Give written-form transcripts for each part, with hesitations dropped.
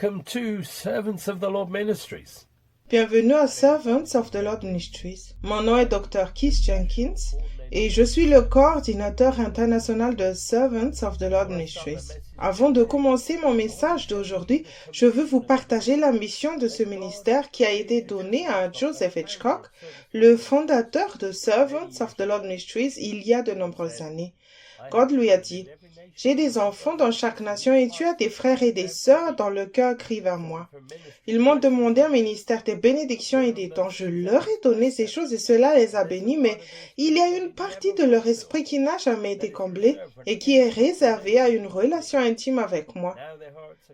Welcome to Servants of the Lord Ministries. Bienvenue à Servants of the Lord Ministries. Mon nom est Dr. Keith Jenkins et je suis le coordinateur international de Servants of the Lord Ministries. Avant de commencer mon message d'aujourd'hui, je veux vous partager la mission de ce ministère qui a été donnée à Joseph Hitchcock, le fondateur de Servants of the Lord Ministries il y a de nombreuses années. God lui a dit, « J'ai des enfants dans chaque nation et tu as des frères et des sœurs dont le cœur crie vers moi. Ils m'ont demandé un ministère des bénédictions et des dons. Je leur ai donné ces choses et cela les a bénis, mais il y a une partie de leur esprit qui n'a jamais été comblée et qui est réservée à une relation intime avec moi.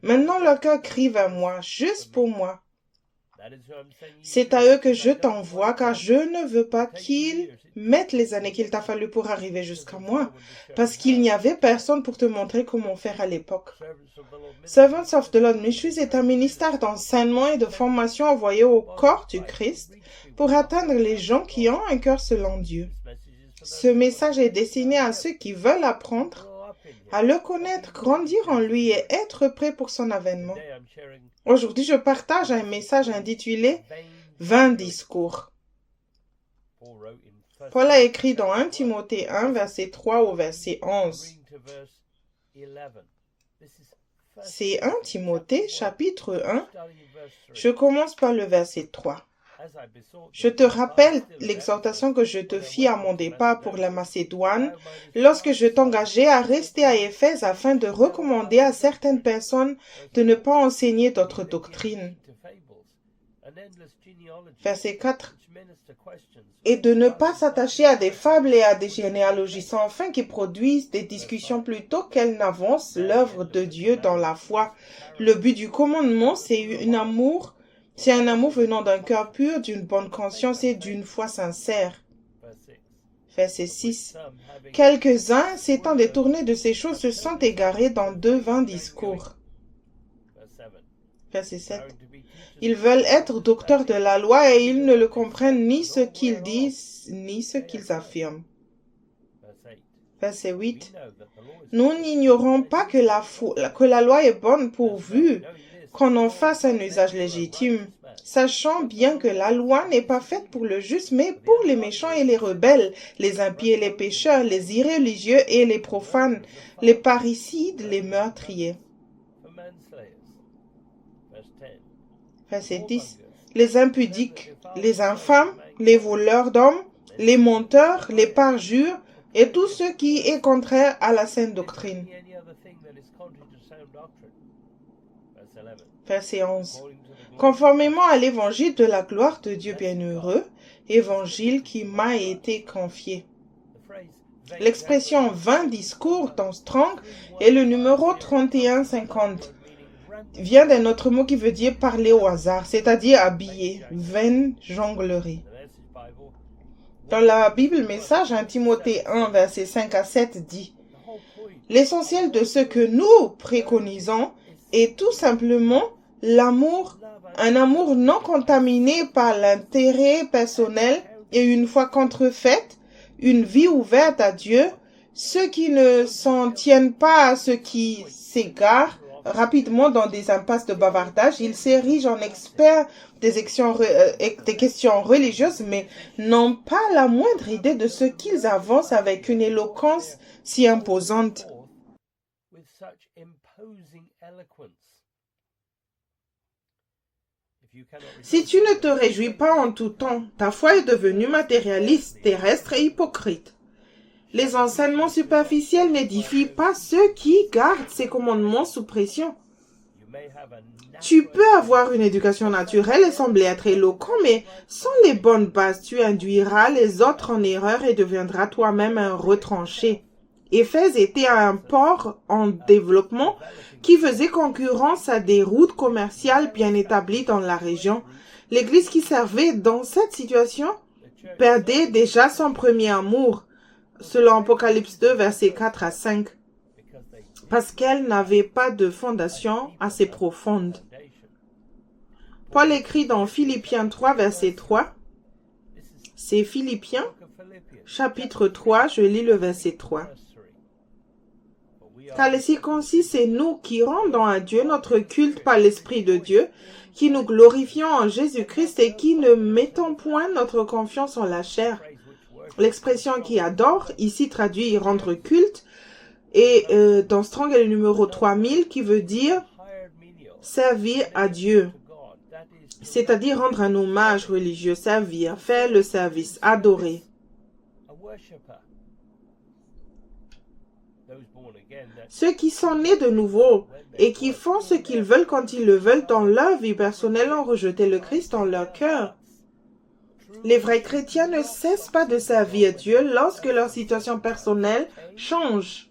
Maintenant, leur cœur crie vers moi, juste pour moi. C'est à eux que je t'envoie, car je ne veux pas qu'ils mettent les années qu'il t'a fallu pour arriver jusqu'à moi, parce qu'il n'y avait personne pour te montrer comment faire à l'époque. Servants of the Lord Ministries est un ministère d'enseignement et de formation envoyé au corps du Christ pour atteindre les gens qui ont un cœur selon Dieu. Ce message est destiné à ceux qui veulent apprendre à le connaître, grandir en lui et être prêts pour son avènement. Aujourd'hui, je partage un message intitulé « 20 discours ». Paul a écrit dans 1 Timothée 1, verset 3 au verset 11. C'est 1 Timothée, chapitre 1. Je commence par le verset 3. Je te rappelle l'exhortation que je te fis à mon départ pour la Macédoine, lorsque je t'engageai à rester à Éphèse afin de recommander à certaines personnes de ne pas enseigner d'autres doctrines. Verset 4. Et de ne pas s'attacher à des fables et à des généalogies sans fin qui produisent des discussions plutôt qu'elles n'avancent l'œuvre de Dieu dans la foi. Le but du commandement, c'est un amour venant d'un cœur pur, d'une bonne conscience et d'une foi sincère. Verset 6. Quelques-uns, s'étant détournés de ces choses, se sont égarés dans de vains discours. Verset 7. Ils veulent être docteurs de la loi et ils ne le comprennent ni ce qu'ils disent, ni ce qu'ils affirment. Verset 8. Nous n'ignorons pas que la loi est bonne pourvu qu'on en fasse un usage légitime, sachant bien que la loi n'est pas faite pour le juste, mais pour les méchants et les rebelles, les impies et les pécheurs, les irréligieux et les profanes, les parricides, les meurtriers. Verset 10. Les impudiques, les infâmes, les voleurs d'hommes, les menteurs, les parjures, et tout ce qui est contraire à la saine doctrine. Verset 11. Conformément à l'évangile de la gloire de Dieu bienheureux, évangile qui m'a été confié. L'expression 20 discours dans Strong est le numéro 3150. Vient d'un autre mot qui veut dire parler au hasard, c'est-à-dire habiller, vaine jonglerie. Dans la Bible Message, 1 Timothée 1, versets 5 à 7 dit « L'essentiel de ce que nous préconisons est tout simplement l'amour, un amour non contaminé par l'intérêt personnel et une foi contrefaite, une vie ouverte à Dieu, ceux qui ne s'en tiennent pas à ceux qui s'égarent rapidement dans des impasses de bavardage, ils s'érigent en experts des questions religieuses, mais n'ont pas la moindre idée de ce qu'ils avancent avec une éloquence si imposante. Si tu ne te réjouis pas en tout temps, ta foi est devenue matérialiste, terrestre et hypocrite. Les enseignements superficiels n'édifient pas ceux qui gardent ces commandements sous pression. Tu peux avoir une éducation naturelle et sembler être éloquent, mais sans les bonnes bases, tu induiras les autres en erreur et deviendras toi-même un retranché. Éphèse était un port en développement qui faisait concurrence à des routes commerciales bien établies dans la région. L'Église qui servait dans cette situation perdait déjà son premier amour, selon Apocalypse 2, versets 4 à 5, parce qu'elle n'avait pas de fondation assez profonde. Paul écrit dans Philippiens 3, verset 3, c'est Philippiens, chapitre 3, je lis le verset 3. Car les circoncis, c'est nous qui rendons à Dieu notre culte par l'Esprit de Dieu, qui nous glorifions en Jésus-Christ et qui ne mettons point notre confiance en la chair. L'expression qui adore, ici traduit rendre culte, et dans Strong, elle est le numéro 3000 qui veut dire servir à Dieu. C'est-à-dire rendre un hommage religieux, servir, faire le service, adorer. Ceux qui sont nés de nouveau et qui font ce qu'ils veulent quand ils le veulent dans leur vie personnelle ont rejeté le Christ dans leur cœur. Les vrais chrétiens ne cessent pas de servir Dieu lorsque leur situation personnelle change.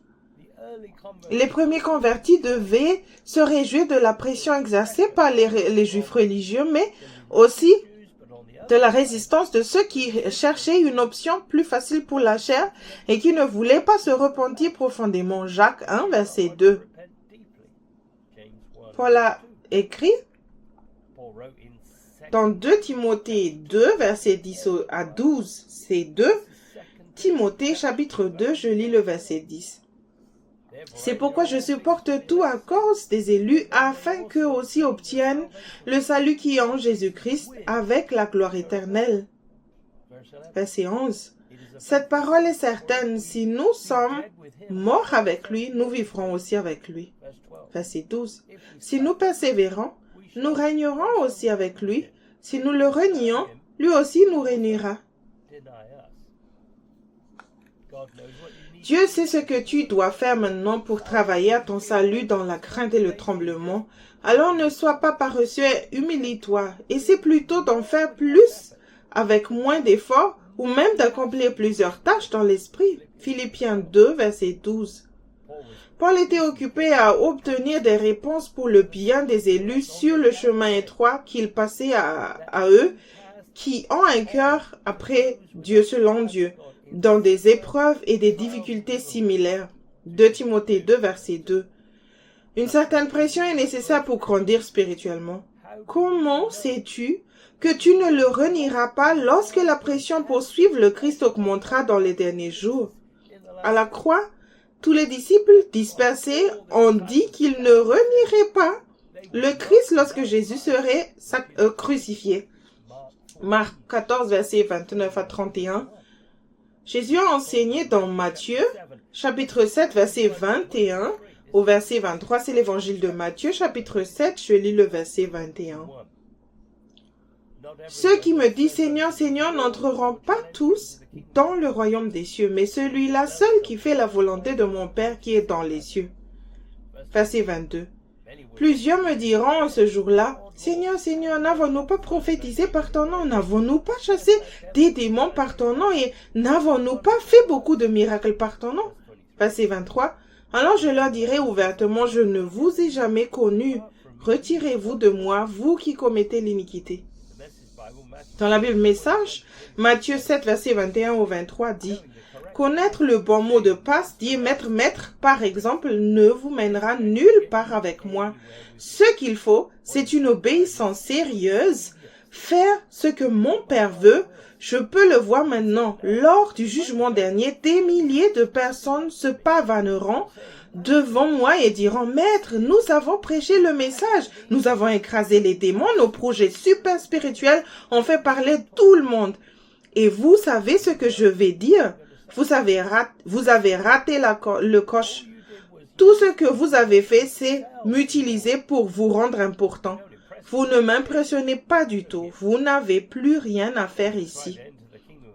Les premiers convertis devaient se réjouir de la pression exercée par les juifs religieux, mais aussi de la résistance de ceux qui cherchaient une option plus facile pour la chair et qui ne voulaient pas se repentir profondément. Jacques 1, verset 2. Paul a écrit dans 2 Timothée 2, verset 10 à 12, c'est 2 Timothée, chapitre 2, je lis le verset 10. C'est pourquoi je supporte tout à cause des élus, afin qu'eux aussi obtiennent le salut qui est en Jésus-Christ avec la gloire éternelle. Verset 11. Cette parole est certaine, si nous sommes morts avec lui, nous vivrons aussi avec lui. Verset 12. Si nous persévérons, nous régnerons aussi avec lui. Si nous le renions, lui aussi nous réunira. Dieu sait ce que tu dois faire maintenant pour travailler à ton salut dans la crainte et le tremblement. Alors ne sois pas paresseux et humilie-toi. Essaie plutôt d'en faire plus avec moins d'efforts ou même d'accomplir plusieurs tâches dans l'esprit. Philippiens 2, verset 12. Paul était occupé à obtenir des réponses pour le bien des élus sur le chemin étroit qu'il passait à eux, qui ont un cœur après Dieu selon Dieu, dans des épreuves et des difficultés similaires. 2 Timothée 2, verset 2. Une certaine pression est nécessaire pour grandir spirituellement. Comment sais-tu que tu ne le renieras pas lorsque la pression pour suivre le Christ augmentera dans les derniers jours? À la croix, tous les disciples dispersés ont dit qu'ils ne renieraient pas le Christ lorsque Jésus serait crucifié. Marc 14, verset 29 à 31. Jésus a enseigné dans Matthieu, chapitre 7, verset 21 au verset 23. C'est l'évangile de Matthieu, chapitre 7, je lis le verset 21. Ceux qui me disent Seigneur, Seigneur n'entreront pas tous dans le royaume des cieux, mais celui-là seul qui fait la volonté de mon Père qui est dans les cieux. Verset 22. Plusieurs me diront ce jour-là, Seigneur, Seigneur, n'avons-nous pas prophétisé par ton nom? N'avons-nous pas chassé des démons par ton nom? Et n'avons-nous pas fait beaucoup de miracles par ton nom? Verset 23. Alors je leur dirai ouvertement, je ne vous ai jamais connu. Retirez-vous de moi, vous qui commettez l'iniquité. Dans la Bible Message, Matthieu 7, verset 21 au 23 dit, connaître le bon mot de passe, dire maître, par exemple, ne vous mènera nulle part avec moi. Ce qu'il faut, c'est une obéissance sérieuse, faire ce que mon Père veut. Je peux le voir maintenant. Lors du jugement dernier, des milliers de personnes se pavaneront devant moi et diront, Maître, nous avons prêché le message, nous avons écrasé les démons, nos projets super spirituels ont fait parler tout le monde. Et vous savez ce que je vais dire? Vous avez raté le coche. Tout ce que vous avez fait, c'est m'utiliser pour vous rendre important. Vous ne m'impressionnez pas du tout. Vous n'avez plus rien à faire ici.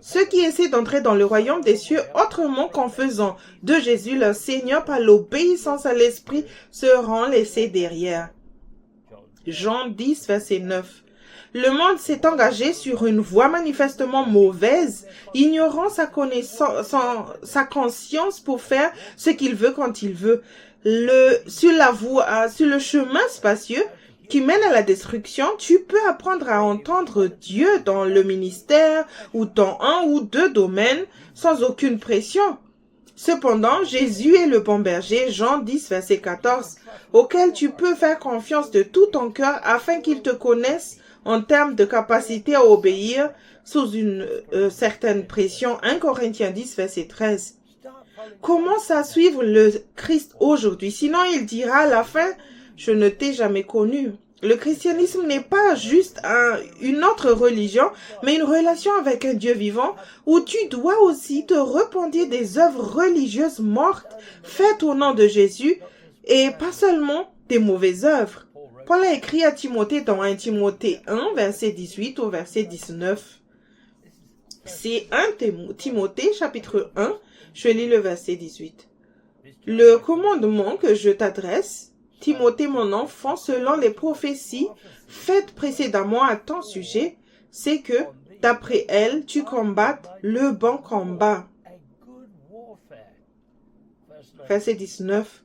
Ceux qui essaient d'entrer dans le royaume des cieux autrement qu'en faisant de Jésus leur Seigneur par l'obéissance à l'Esprit seront laissés derrière. Jean 10, verset 9. Le monde s'est engagé sur une voie manifestement mauvaise, ignorant sa conscience pour faire ce qu'il veut quand il veut. Sur le chemin spacieux qui mène à la destruction, tu peux apprendre à entendre Dieu dans le ministère ou dans un ou deux domaines sans aucune pression. Cependant, Jésus est le bon berger, Jean 10, verset 14, auquel tu peux faire confiance de tout ton cœur afin qu'il te connaisse en termes de capacité à obéir sous une certaine pression. 1 Corinthiens 10, verset 13. commence à suivre le Christ aujourd'hui. Sinon, il dira à la fin, je ne t'ai jamais connu. Le christianisme n'est pas juste une autre religion, mais une relation avec un Dieu vivant où tu dois aussi te repentir des œuvres religieuses mortes faites au nom de Jésus et pas seulement des mauvaises œuvres. Paul a écrit à Timothée dans 1 Timothée 1, verset 18 au verset 19. C'est 1 Timothée, chapitre 1, je lis le verset 18. Le commandement que je t'adresse, Timothée, mon enfant, selon les prophéties faites précédemment à ton sujet, c'est que, d'après elles, tu combattes le bon combat. Verset 19.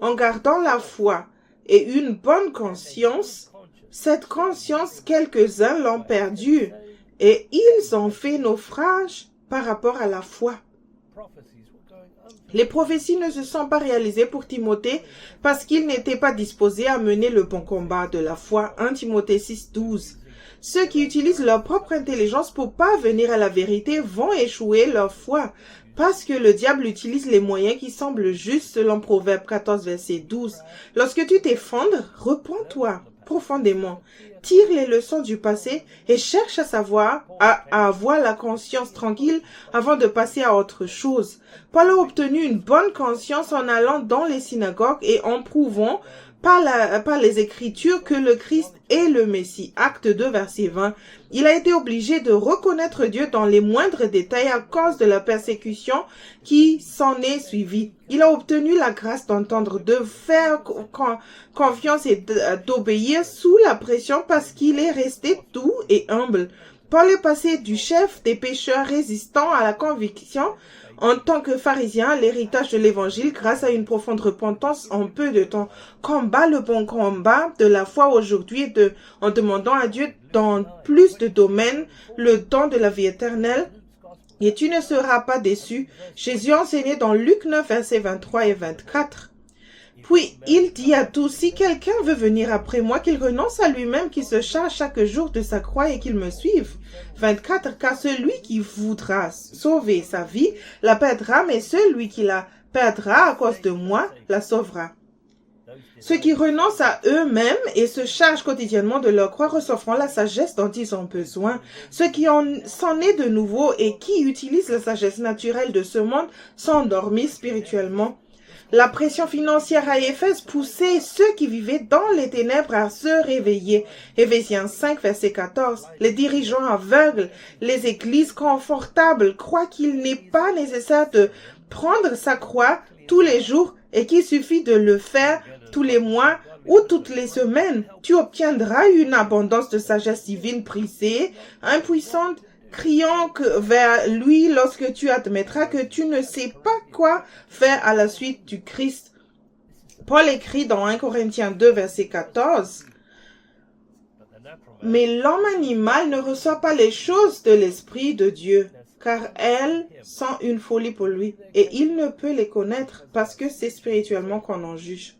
En gardant la foi et une bonne conscience, cette conscience, quelques-uns l'ont perdue, et ils ont fait naufrage par rapport à la foi. Les prophéties ne se sont pas réalisées pour Timothée parce qu'il n'était pas disposé à mener le bon combat de la foi. 1 Timothée 6, 12. Ceux qui utilisent leur propre intelligence pour parvenir à la vérité vont échouer leur foi parce que le diable utilise les moyens qui semblent justes selon Proverbe 14, verset 12. Lorsque tu t'effondres, repens-toi profondément. Tire les leçons du passé et cherche à avoir la conscience tranquille avant de passer à autre chose. Paul a obtenu une bonne conscience en allant dans les synagogues et en prouvant par les Écritures que le Christ est le Messie. Acte 2, verset 20. Il a été obligé de reconnaître Dieu dans les moindres détails à cause de la persécution qui s'en est suivie. Il a obtenu la grâce d'entendre, de faire confiance et d'obéir sous la pression parce qu'il est resté doux et humble. Paul est passé du chef des pécheurs résistant à la conviction en tant que pharisien à l'héritage de l'évangile grâce à une profonde repentance en peu de temps. Combat le bon combat de la foi aujourd'hui en demandant à Dieu dans plus de domaines le don de la vie éternelle et tu ne seras pas déçu. Jésus enseignait dans Luc 9, versets 23 et 24. Puis il dit à tous, si quelqu'un veut venir après moi, qu'il renonce à lui-même, qu'il se charge chaque jour de sa croix et qu'il me suive. 24. Car celui qui voudra sauver sa vie la perdra, mais celui qui la perdra à cause de moi la sauvera. Ceux qui renoncent à eux-mêmes et se chargent quotidiennement de leur croix recevront la sagesse dont ils ont besoin. Ceux qui sont nés de nouveau et qui utilisent la sagesse naturelle de ce monde sont endormis spirituellement. La pression financière à Éphèse poussait ceux qui vivaient dans les ténèbres à se réveiller. Éphésiens 5, verset 14. Les dirigeants aveugles, les églises confortables croient qu'il n'est pas nécessaire de prendre sa croix tous les jours et qu'il suffit de le faire tous les mois ou toutes les semaines. Tu obtiendras une abondance de sagesse divine prisée, impuissante, criant vers lui lorsque tu admettras que tu ne sais pas quoi faire à la suite du Christ. Paul écrit dans 1 Corinthiens 2, verset 14. Mais l'homme animal ne reçoit pas les choses de l'Esprit de Dieu, car elles sont une folie pour lui, et il ne peut les connaître parce que c'est spirituellement qu'on en juge.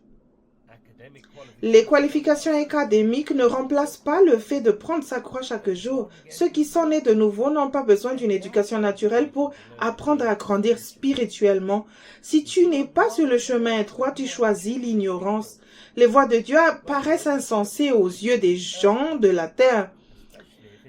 Les qualifications académiques ne remplacent pas le fait de prendre sa croix chaque jour. Ceux qui sont nés de nouveau n'ont pas besoin d'une éducation naturelle pour apprendre à grandir spirituellement. Si tu n'es pas sur le chemin étroit, tu choisis l'ignorance. Les voies de Dieu paraissent insensées aux yeux des gens de la terre.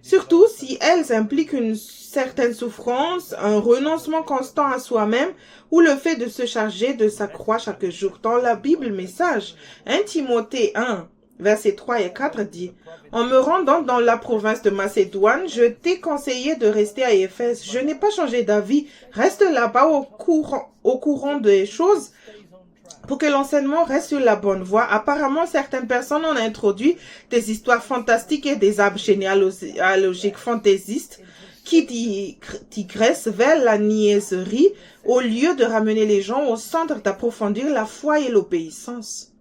Surtout si elles impliquent une certaine souffrance, un renoncement constant à soi-même ou le fait de se charger de sa croix chaque jour. Dans la Bible message, 1 Timothée 1, versets 3 et 4 dit « En me rendant dans la province de Macédoine, je t'ai conseillé de rester à Éphèse. Je n'ai pas changé d'avis. Reste là-bas au courant des choses. » Pour que l'enseignement reste sur la bonne voie. Apparemment, certaines personnes ont introduit des histoires fantastiques et des arbres généalogiques fantaisistes qui digressent vers la niaiserie au lieu de ramener les gens au centre d'approfondir la foi et l'obéissance.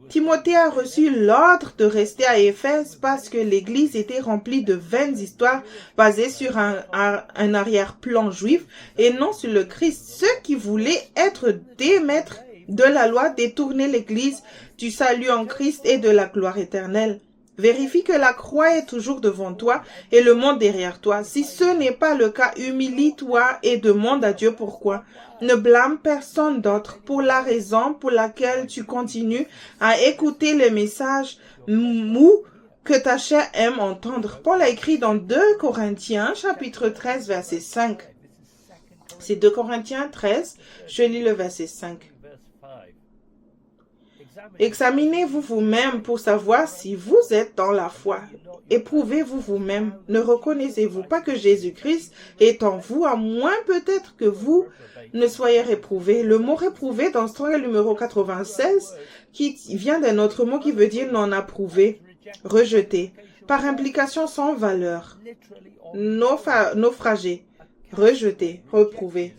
Timothée a reçu l'ordre de rester à Éphèse parce que l'église était remplie de vaines histoires basées sur un arrière-plan juif et non sur le Christ. Ceux qui voulaient être des maîtres de la loi détournaient l'église du salut en Christ et de la gloire éternelle. Vérifie que la croix est toujours devant toi et le monde derrière toi. Si ce n'est pas le cas, humilie-toi et demande à Dieu pourquoi. Ne blâme personne d'autre pour la raison pour laquelle tu continues à écouter les messages mous que ta chair aime entendre. Paul a écrit dans 2 Corinthiens, chapitre 13, verset 5. C'est 2 Corinthiens 13, je lis le verset 5. Examinez-vous vous-même pour savoir si vous êtes dans la foi. Éprouvez-vous vous-même. Ne reconnaissez-vous pas que Jésus-Christ est en vous, à moins peut-être que vous ne soyez réprouvé. Le mot réprouvé dans Strong numéro 96, qui vient d'un autre mot qui veut dire non approuvé, rejeté, par implication sans valeur, naufragé, rejeté, reprouvé.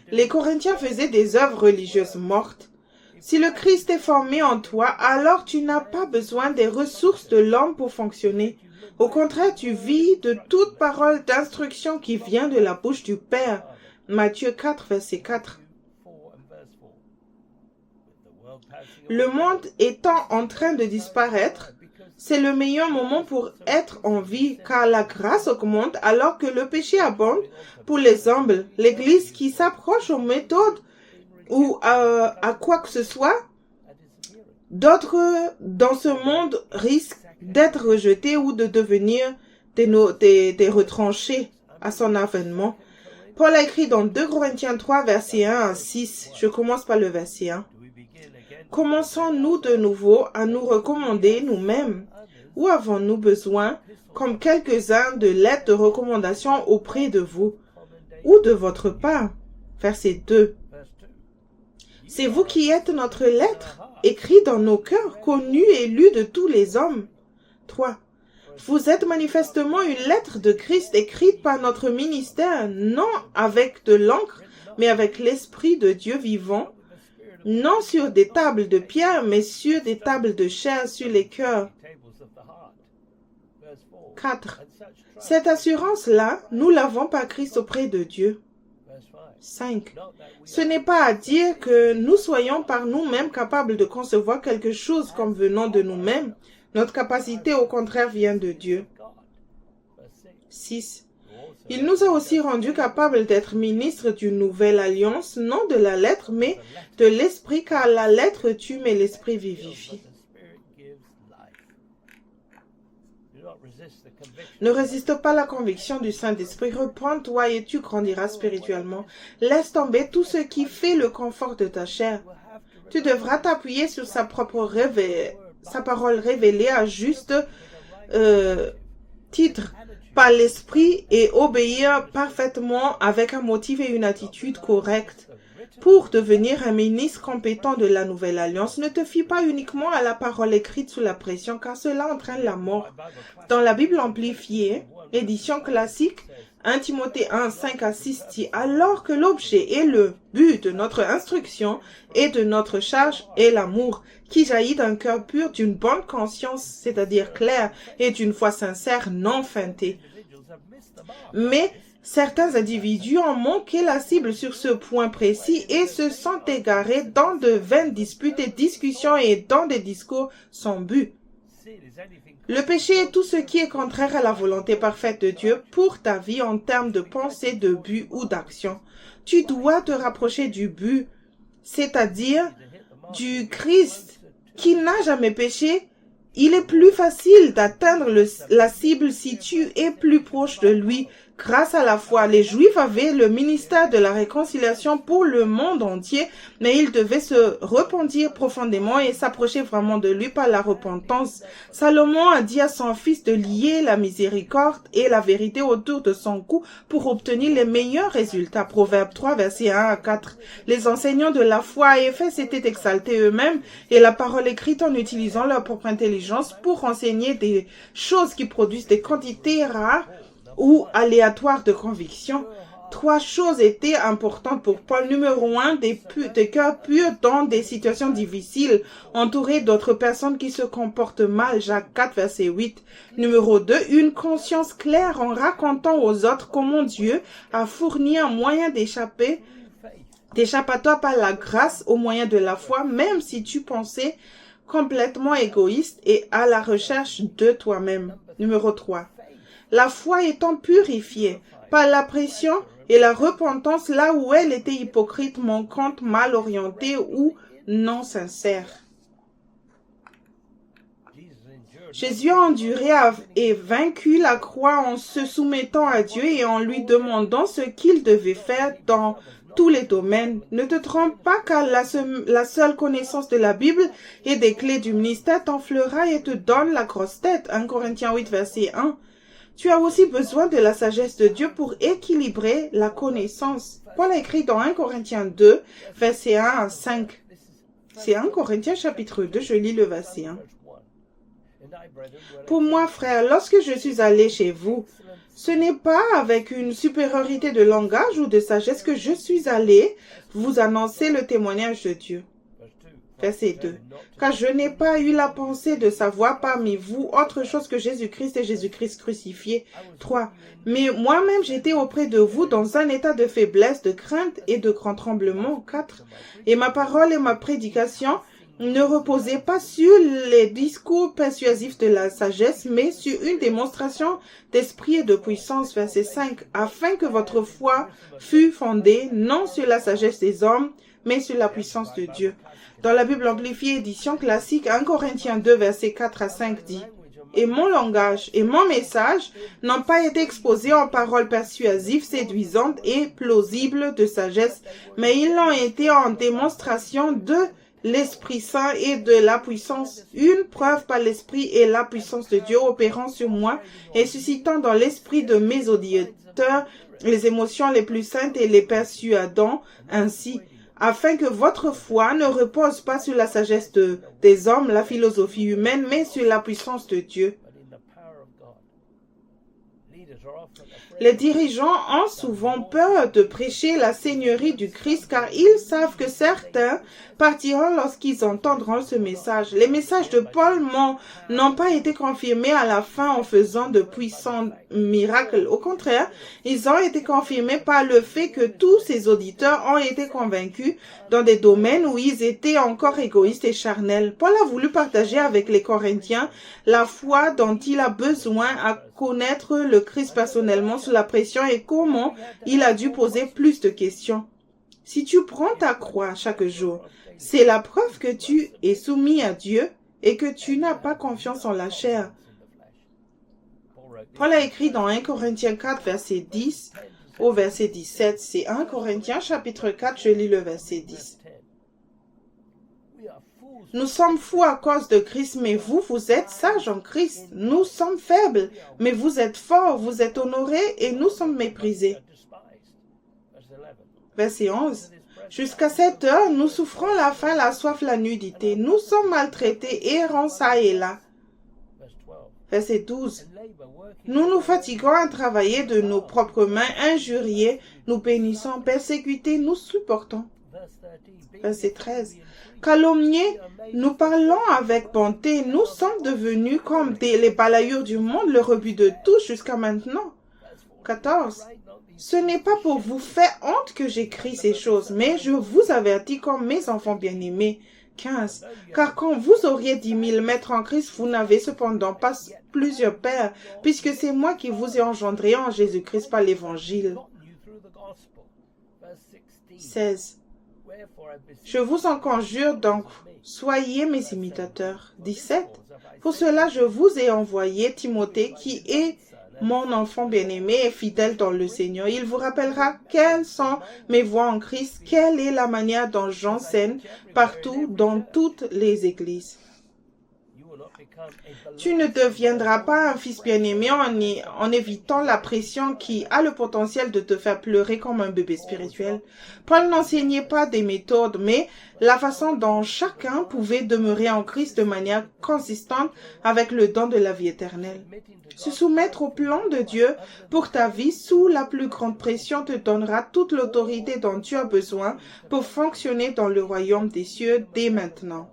Les Corinthiens faisaient des œuvres religieuses mortes. Si le Christ est formé en toi, alors tu n'as pas besoin des ressources de l'homme pour fonctionner. Au contraire, tu vis de toute parole d'instruction qui vient de la bouche du Père. Matthieu 4, verset 4. Le monde étant en train de disparaître, c'est le meilleur moment pour être en vie, car la grâce augmente alors que le péché abonde pour les humbles. L'Église qui s'approche aux méthodes ou à quoi que ce soit, d'autres dans ce monde risquent d'être rejetés ou de devenir des retranchés à son avènement. Paul a écrit dans 2 Corinthiens 3, verset 1 à 6. Je commence par le verset 1. Commençons-nous de nouveau à nous recommander nous-mêmes? Ou avons-nous besoin, comme quelques-uns, de lettres de recommandation auprès de vous ou de votre part? Verset 2. C'est vous qui êtes notre lettre, écrite dans nos cœurs, connue et lue de tous les hommes. 3. Vous êtes manifestement une lettre de Christ écrite par notre ministère, non avec de l'encre, mais avec l'Esprit de Dieu vivant, non sur des tables de pierre, mais sur des tables de chair sur les cœurs. 4. Cette assurance-là, nous l'avons par Christ auprès de Dieu. 5. Ce n'est pas à dire que nous soyons par nous-mêmes capables de concevoir quelque chose comme venant de nous-mêmes. Notre capacité, au contraire, vient de Dieu. 6. Il nous a aussi rendus capables d'être ministres d'une nouvelle alliance, non de la lettre, mais de l'esprit, car la lettre tue, mais l'esprit vivifie. Ne résiste pas à la conviction du Saint-Esprit. Repends-toi et tu grandiras spirituellement. Laisse tomber tout ce qui fait le confort de ta chair. Tu devras t'appuyer sur sa parole révélée à juste titre par l'Esprit et obéir parfaitement avec un motif et une attitude correcte. Pour devenir un ministre compétent de la Nouvelle Alliance, ne te fie pas uniquement à la parole écrite sous la pression, car cela entraîne la mort. Dans la Bible amplifiée, édition classique, 1 Timothée 1, 5 à 6 dit « Alors que l'objet et le but de notre instruction et de notre charge est l'amour, qui jaillit d'un cœur pur, d'une bonne conscience, c'est-à-dire claire, et d'une foi sincère, non feintée. » Mais certains individus ont manqué la cible sur ce point précis et se sont égarés dans de vaines disputes et discussions et dans des discours sans but. Le péché est tout ce qui est contraire à la volonté parfaite de Dieu pour ta vie en termes de pensée, de but ou d'action. Tu dois te rapprocher du but, c'est-à-dire du Christ qui n'a jamais péché. Il est plus facile d'atteindre la cible si tu es plus proche de lui. Grâce à la foi, les Juifs avaient le ministère de la réconciliation pour le monde entier, mais ils devaient se repentir profondément et s'approcher vraiment de lui par la repentance. Salomon a dit à son fils de lier la miséricorde et la vérité autour de son cou pour obtenir les meilleurs résultats. Proverbe 3, versets 1 à 4. Les enseignants de la foi à Éphèse s'étaient exaltés eux-mêmes et la parole écrite en utilisant leur propre intelligence pour enseigner des choses qui produisent des quantités rares ou aléatoires de conviction. 3 choses étaient importantes pour Paul. Numéro 1, des cœurs purs dans des situations difficiles, entourés d'autres personnes qui se comportent mal. Jacques 4, verset 8. Numéro 2, une conscience claire en racontant aux autres comment Dieu a fourni un moyen d'échappatoire par la grâce au moyen de la foi, même si tu pensais complètement égoïste et à la recherche de toi-même. Numéro 3. La foi étant purifiée par la pression et la repentance là où elle était hypocrite, manquante, mal orientée ou non sincère. Jésus a enduré et vaincu la croix en se soumettant à Dieu et en lui demandant ce qu'il devait faire dans tous les domaines. Ne te trompe pas car la seule connaissance de la Bible et des clés du ministère t'enflera et te donne la grosse tête. 1 Corinthiens 8, verset 1. Tu as aussi besoin de la sagesse de Dieu pour équilibrer la connaissance. Paul a écrit dans 1 Corinthiens 2, verset 1 à 5. C'est 1 Corinthiens chapitre 2, je lis le verset 1. Pour moi, frère, lorsque je suis allé chez vous, ce n'est pas avec une supériorité de langage ou de sagesse que je suis allé vous annoncer le témoignage de Dieu. Verset 2. Car je n'ai pas eu la pensée de savoir parmi vous autre chose que Jésus-Christ et Jésus-Christ crucifié. 3. Mais moi-même j'étais auprès de vous dans un état de faiblesse, de crainte et de grand tremblement. 4. Et ma parole et ma prédication ne reposaient pas sur les discours persuasifs de la sagesse, mais sur une démonstration d'esprit et de puissance. Verset 5. Afin que votre foi fût fondée non sur la sagesse des hommes, mais sur la puissance de Dieu. Dans la Bible amplifiée édition classique, 1 Corinthiens 2, versets 4 à 5 dit « Et mon langage et mon message n'ont pas été exposés en paroles persuasives, séduisantes et plausibles de sagesse, mais ils l'ont été en démonstration de l'Esprit Saint et de la puissance, une preuve par l'Esprit et la puissance de Dieu opérant sur moi et suscitant dans l'esprit de mes auditeurs les émotions les plus saintes et les persuadant ainsi, afin que votre foi ne repose pas sur la sagesse des hommes, la philosophie humaine, mais sur la puissance de Dieu. Les dirigeants ont souvent peur de prêcher la seigneurie du Christ car ils savent que certains partiront lorsqu'ils entendront ce message. Les messages de Paul n'ont pas été confirmés à la fin en faisant de puissants miracles. Au contraire, ils ont été confirmés par le fait que tous ses auditeurs ont été convaincus dans des domaines où ils étaient encore égoïstes et charnels. Paul a voulu partager avec les Corinthiens la foi dont il a besoin à connaître le Christ personnellement sous la pression et comment il a dû poser plus de questions. Si tu prends ta croix chaque jour, c'est la preuve que tu es soumis à Dieu et que tu n'as pas confiance en la chair. Paul a écrit dans 1 Corinthiens 4, verset 10 au verset 17. C'est 1 Corinthiens chapitre 4, je lis le verset 10. Nous sommes fous à cause de Christ, mais vous, vous êtes sages en Christ. Nous sommes faibles, mais vous êtes forts, vous êtes honorés et nous sommes méprisés. Verset 11. Jusqu'à cette heure, nous souffrons la faim, la soif, la nudité. Nous sommes maltraités, errants ça et là. Verset 12. Nous nous fatiguons à travailler de nos propres mains, injuriés, nous bénissons, persécutés, nous supportons. Verset 13. Calomniés, nous parlons avec bonté, nous sommes devenus comme les balayures du monde, le rebut de tous jusqu'à maintenant. 14. Ce n'est pas pour vous faire honte que j'écris ces choses, mais je vous avertis comme mes enfants bien-aimés. 15. Car quand vous auriez 10 000 maîtres en Christ, vous n'avez cependant pas plusieurs pères, puisque c'est moi qui vous ai engendré en Jésus-Christ par l'Évangile. 16. Je vous en conjure donc, soyez mes imitateurs. 17. Pour cela, je vous ai envoyé Timothée, qui est mon enfant bien-aimé et fidèle dans le Seigneur. Il vous rappellera quelles sont mes voies en Christ, quelle est la manière dont j'enseigne partout dans toutes les églises. Tu ne deviendras pas un fils bien-aimé en évitant la pression qui a le potentiel de te faire pleurer comme un bébé spirituel. Paul n'enseignait pas des méthodes, mais la façon dont chacun pouvait demeurer en Christ de manière consistante avec le don de la vie éternelle. Se soumettre au plan de Dieu pour ta vie sous la plus grande pression te donnera toute l'autorité dont tu as besoin pour fonctionner dans le royaume des cieux dès maintenant.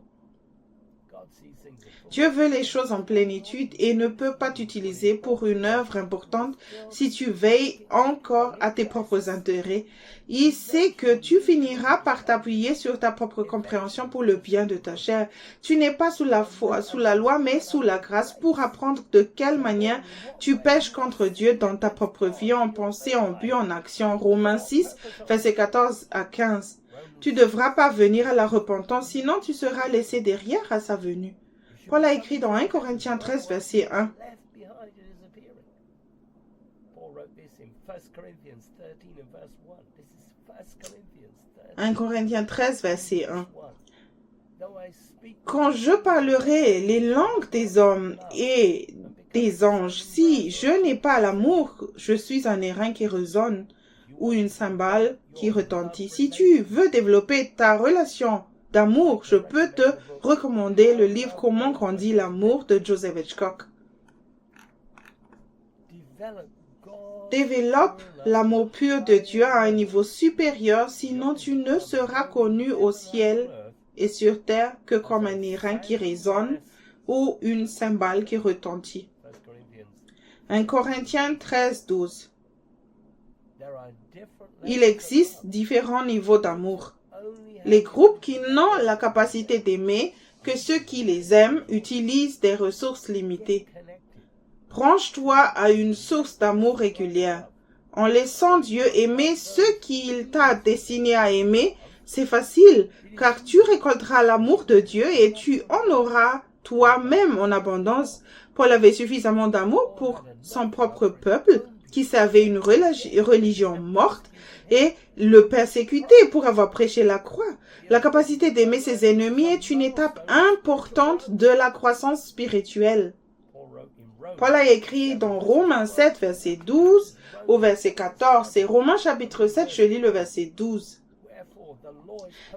Dieu veut les choses en plénitude et ne peut pas t'utiliser pour une œuvre importante si tu veilles encore à tes propres intérêts. Il sait que tu finiras par t'appuyer sur ta propre compréhension pour le bien de ta chair. Tu n'es pas sous la foi, sous la loi, mais sous la grâce pour apprendre de quelle manière tu pèches contre Dieu dans ta propre vie, en pensée, en but, en action. Romains 6, versets 14 à 15. Tu devras parvenir à la repentance, sinon tu seras laissé derrière à sa venue. Paul a écrit dans 1 Corinthiens 13, verset 1. 1 Corinthiens 13, verset 1. Quand je parlerai les langues des hommes et des anges, si je n'ai pas l'amour, je suis un airain qui résonne ou une cymbale qui retentit. Si tu veux développer ta relation d'amour, je peux te recommander le livre Comment grandir l'amour de Joseph Hitchcock. Développe l'amour pur de Dieu à un niveau supérieur, sinon tu ne seras connu au ciel et sur terre que comme un airain qui résonne ou une cymbale qui retentit. 1 Corinthiens 13, 12. Il existe différents niveaux d'amour. Les groupes qui n'ont la capacité d'aimer que ceux qui les aiment utilisent des ressources limitées. Branche-toi à une source d'amour régulière. En laissant Dieu aimer ceux qu'il t'a destiné à aimer, c'est facile, car tu récolteras l'amour de Dieu et tu en auras toi-même en abondance. Paul avait suffisamment d'amour pour son propre peuple, qui servait une religion morte, et le persécuter pour avoir prêché la croix. La capacité d'aimer ses ennemis est une étape importante de la croissance spirituelle. Paul a écrit dans Romains 7, verset 12 au verset 14. C'est Romains chapitre 7, je lis le verset 12.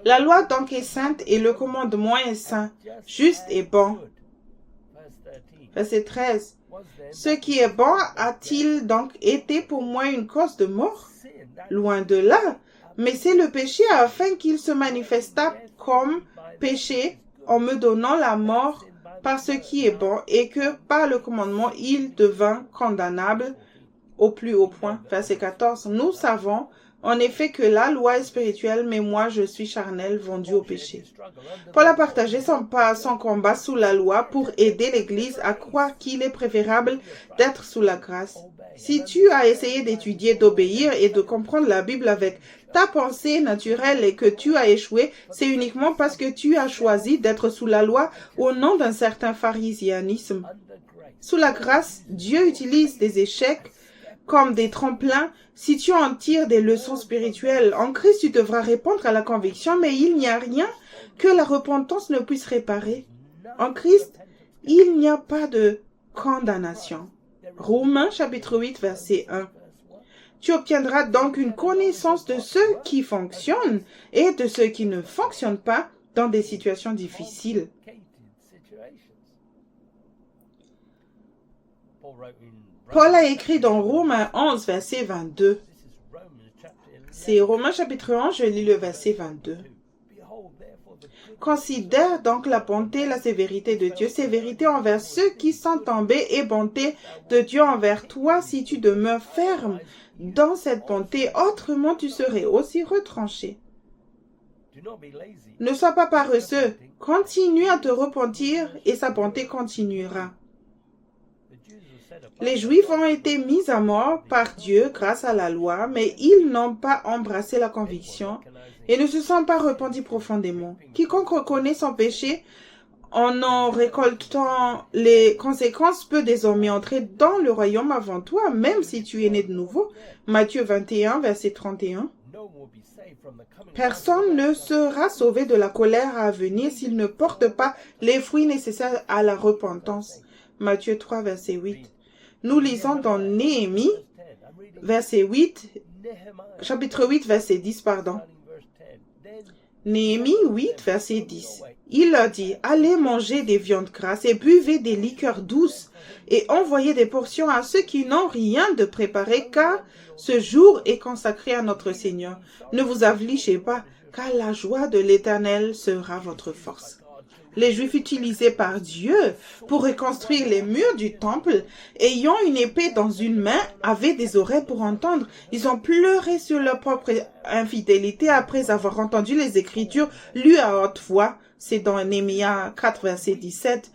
La loi donc est sainte et le commandement est saint, juste et bon. Verset 13. Ce qui est bon a-t-il donc été pour moi une cause de mort? Loin de là, mais c'est le péché afin qu'il se manifesta comme péché en me donnant la mort par ce qui est bon et que par le commandement il devint condamnable au plus haut point. Verset 14. Nous savons en effet que la loi est spirituelle, mais moi je suis charnel, vendu au péché. Paul a partagé son combat sous la loi pour aider l'Église à croire qu'il est préférable d'être sous la grâce. Si tu as essayé d'étudier, d'obéir et de comprendre la Bible avec ta pensée naturelle et que tu as échoué, c'est uniquement parce que tu as choisi d'être sous la loi au nom d'un certain pharisianisme. Sous la grâce, Dieu utilise des échecs comme des tremplins. Si tu en tires des leçons spirituelles, en Christ tu devras répondre à la conviction, mais il n'y a rien que la repentance ne puisse réparer. En Christ, il n'y a pas de condamnation. Romains chapitre 8, verset 1. Tu obtiendras donc une connaissance de ce qui fonctionne et de ce qui ne fonctionne pas dans des situations difficiles. Paul a écrit dans Romains 11, verset 22. C'est Romains chapitre 11, je lis le verset 22. Considère donc la bonté et la sévérité de Dieu, sévérité envers ceux qui sont tombés et bonté de Dieu envers toi si tu demeures ferme dans cette bonté, autrement tu serais aussi retranché. Ne sois pas paresseux, continue à te repentir et sa bonté continuera. Les Juifs ont été mis à mort par Dieu grâce à la loi, mais ils n'ont pas embrassé la conviction et ne se sont pas repentis profondément. Quiconque reconnaît son péché en récoltant les conséquences peut désormais entrer dans le royaume avant toi, même si tu es né de nouveau. Matthieu 21, verset 31. Personne ne sera sauvé de la colère à venir s'il ne porte pas les fruits nécessaires à la repentance. Matthieu 3, verset 8. Nous lisons dans Néhémie, verset 8, chapitre 8, verset 10, pardon. Néhémie 8, verset 10. Il leur dit, allez manger des viandes grasses et buvez des liqueurs douces et envoyez des portions à ceux qui n'ont rien de préparé, car ce jour est consacré à notre Seigneur. Ne vous affligez pas, car la joie de l'Éternel sera votre force. Les Juifs utilisés par Dieu pour reconstruire les murs du temple, ayant une épée dans une main, avaient des oreilles pour entendre. Ils ont pleuré sur leur propre infidélité après avoir entendu les Écritures lues à haute voix. C'est dans Néhémie 4, verset 17.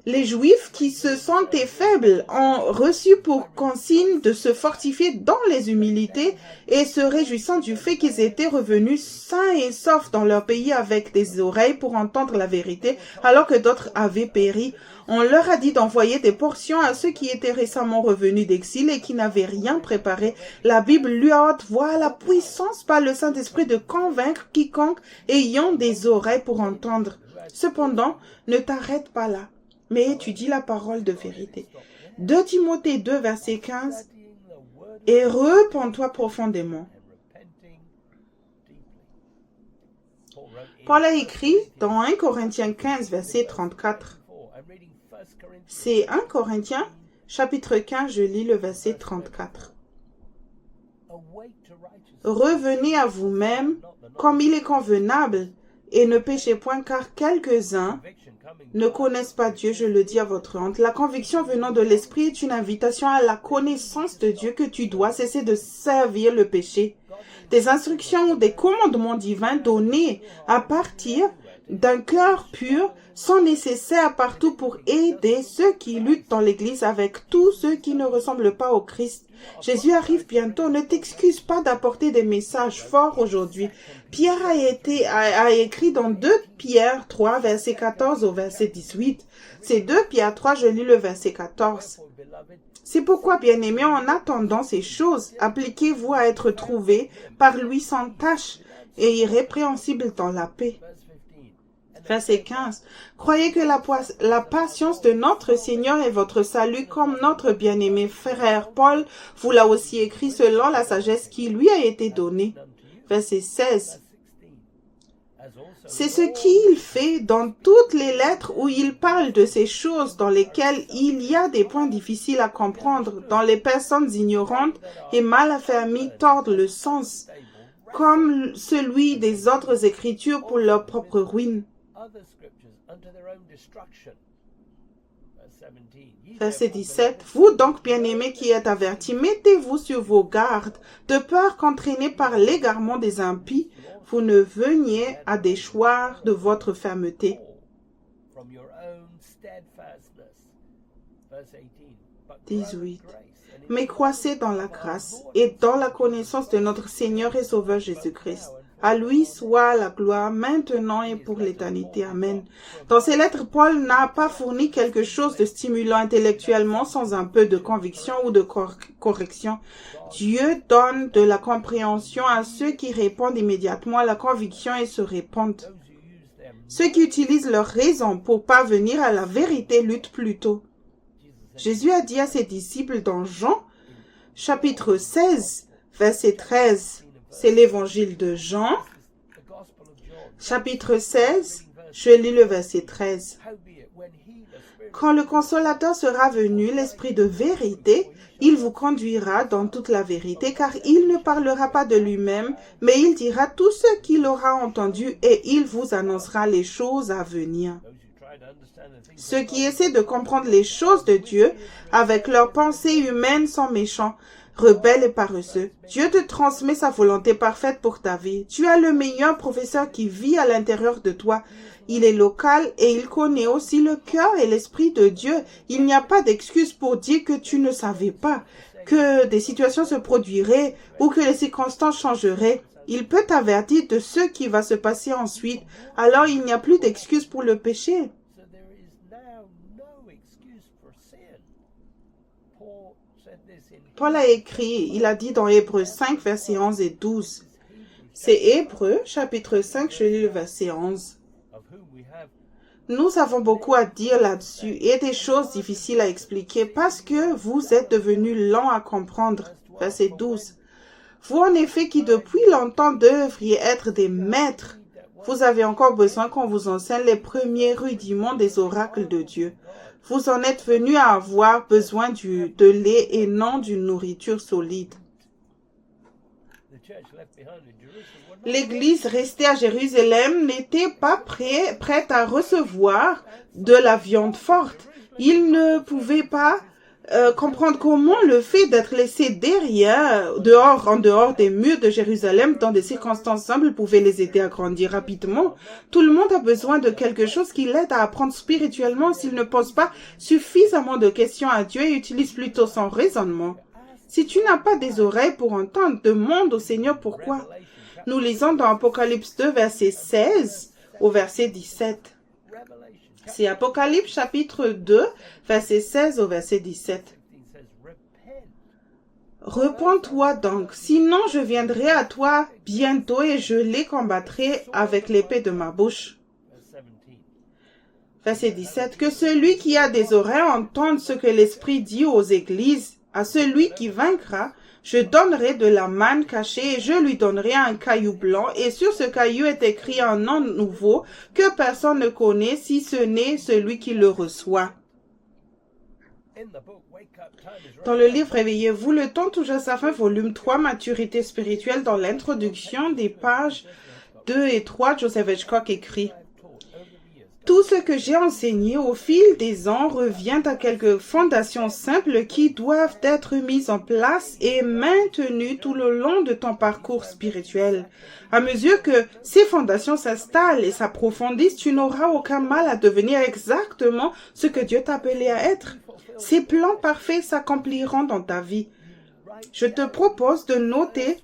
Les Juifs qui se sentaient faibles ont reçu pour consigne de se fortifier dans les humilités et se réjouissant du fait qu'ils étaient revenus sains et saufs dans leur pays avec des oreilles pour entendre la vérité, alors que d'autres avaient péri. On leur a dit d'envoyer des portions à ceux qui étaient récemment revenus d'exil et qui n'avaient rien préparé. La Bible lui a haute voix la puissance par le Saint-Esprit de convaincre quiconque ayant des oreilles pour entendre. Cependant, ne t'arrête pas là, mais étudie la parole de vérité. 2 Timothée 2, verset 15. Et repens-toi profondément. Paul a écrit dans 1 Corinthiens 15, verset 34. C'est 1 Corinthiens, chapitre 15, je lis le verset 34. Revenez à vous-même comme il est convenable et ne péchez point car quelques-uns ne connaissent pas Dieu, je le dis à votre honte. La conviction venant de l'Esprit est une invitation à la connaissance de Dieu que tu dois cesser de servir le péché. Des instructions ou des commandements divins donnés à partir d'un cœur pur sont nécessaires partout pour aider ceux qui luttent dans l'Église avec tous ceux qui ne ressemblent pas au Christ. Jésus arrive bientôt. Ne t'excuse pas d'apporter des messages forts aujourd'hui. Pierre a écrit dans 2 Pierre 3, verset 14 au verset 18. C'est 2 Pierre 3, je lis le verset 14. C'est pourquoi, bien-aimés, en attendant ces choses, appliquez-vous à être trouvés par lui sans tache et irrépréhensible dans la paix. Verset 15. Croyez que la patience de notre Seigneur est votre salut, comme notre bien-aimé frère Paul vous l'a aussi écrit selon la sagesse qui lui a été donnée. Verset 16. C'est ce qu'il fait dans toutes les lettres où il parle de ces choses dans lesquelles il y a des points difficiles à comprendre, dont les personnes ignorantes et mal affermies tordent le sens, comme celui des autres écritures pour leur propre ruine. Verset 17. Vous donc, bien-aimés qui êtes avertis, mettez-vous sur vos gardes, de peur qu'entraînés par l'égarement des impies, vous ne veniez à déchoir de votre fermeté. 18. Mais croissez dans la grâce et dans la connaissance de notre Seigneur et Sauveur Jésus-Christ. À lui soit la gloire maintenant et pour l'éternité. Amen. Dans ses lettres, Paul n'a pas fourni quelque chose de stimulant intellectuellement sans un peu de conviction ou de correction. Dieu donne de la compréhension à ceux qui répondent immédiatement à la conviction et se répandent. Ceux qui utilisent leur raison pour parvenir à la vérité luttent plutôt. Jésus a dit à ses disciples dans Jean, chapitre 16, verset 13, c'est l'évangile de Jean, chapitre 16, je lis le verset 13. Quand le consolateur sera venu, l'esprit de vérité, il vous conduira dans toute la vérité, car il ne parlera pas de lui-même, mais il dira tout ce qu'il aura entendu et il vous annoncera les choses à venir. Ceux qui essaient de comprendre les choses de Dieu avec leurs pensées humaines sont méchants, rebelles et paresseux. Dieu te transmet sa volonté parfaite pour ta vie. Tu as le meilleur professeur qui vit à l'intérieur de toi. Il est local et il connaît aussi le cœur et l'esprit de Dieu. Il n'y a pas d'excuse pour dire que tu ne savais pas, que des situations se produiraient ou que les circonstances changeraient. Il peut t'avertir de ce qui va se passer ensuite. Alors il n'y a plus d'excuse pour le péché. Paul a écrit, il a dit dans Hébreux 5, versets 11 et 12. C'est Hébreux, chapitre 5, je lis le verset 11. Nous avons beaucoup à dire là-dessus et des choses difficiles à expliquer parce que vous êtes devenus lents à comprendre. Verset 12. Vous en effet qui depuis longtemps devriez être des maîtres, vous avez encore besoin qu'on vous enseigne les premiers rudiments des oracles de Dieu. Vous en êtes venus à avoir besoin de lait et non d'une nourriture solide. L'Église restée à Jérusalem n'était pas prête à recevoir de la viande forte. Ils ne pouvaient pas comprendre comment le fait d'être laissé en dehors des murs de Jérusalem, dans des circonstances simples, pouvait les aider à grandir rapidement. Tout le monde a besoin de quelque chose qui l'aide à apprendre spirituellement s'il ne pose pas suffisamment de questions à Dieu et utilise plutôt son raisonnement. Si tu n'as pas des oreilles pour entendre, demande au Seigneur pourquoi. Nous lisons dans Apocalypse 2, verset 16 au verset 17. C'est Apocalypse chapitre 2, verset 16 au verset 17. Repends-toi donc, sinon je viendrai à toi bientôt et je les combattrai avec l'épée de ma bouche. Verset 17. Que celui qui a des oreilles entende ce que l'Esprit dit aux églises. À celui qui vaincra, je donnerai de la manne cachée et je lui donnerai un caillou blanc et sur ce caillou est écrit un nom nouveau que personne ne connaît si ce n'est celui qui le reçoit. Dans le livre Réveillez-vous, le temps touche à sa fin, volume 3, Maturité spirituelle, dans l'introduction des pages 2 et 3, Joseph Hitchcock écrit: tout ce que j'ai enseigné au fil des ans revient à quelques fondations simples qui doivent être mises en place et maintenues tout le long de ton parcours spirituel. À mesure que ces fondations s'installent et s'approfondissent, tu n'auras aucun mal à devenir exactement ce que Dieu t'a appelé à être. Ces plans parfaits s'accompliront dans ta vie. Je te propose de noter